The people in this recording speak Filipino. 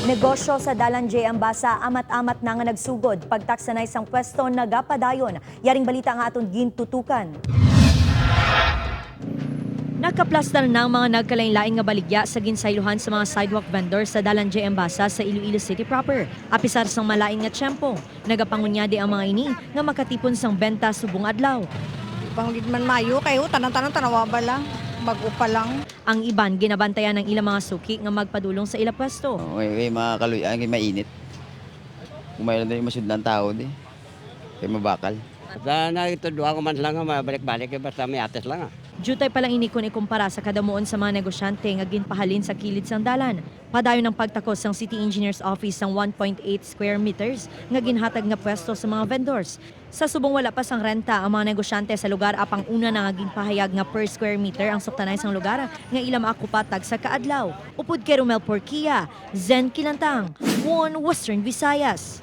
Negosyo sa Dalan J. Ambasa, amat-amat na nga nagsugod. Pagtaksanay sang pwesto nagapadayon. Yaring balita nga aton gintutukan. Nakaplastar ng mga nagkalain-laing nga baligya sa ginsaylohan sa mga sidewalk vendors sa Dalan J. Ambasa sa Iloilo City proper. Apisar sang malaing nga tiyempo. Nagapangunyade ang mga ini nga makatipon sang benta subong adlaw. Panglidman Mayo, kayo tanang-tanang tanawa ba lang? Mag-upa lang. Ang iban ginabantayan ng ilang mga suki nga magpadulong sa ila pwesto. Okay, mga kaluyan, kay mainit. Kung mayroon din masudlan tao, di. Kay mabakal. Sana ito duha ko man lang nga mabalik-balik basta may ates lang. Jutay palang inikon ikumpara sa kadamuon sa mga negosyante nga ginpahalin sa kilid sang dalan. Padayon ng pagtakos ng City Engineer's Office sang 1.8 square meters nga ginhatag nga pwesto sa mga vendors. Sa subong wala pa sang renta ang mga negosyante sa lugar apang una na nga ginpahayag nga per square meter ang suktanay sang lugar nga ila maakupatag sa kaadlaw. Upod kay Romel Porquia, Zen Kilantang, One Western Visayas.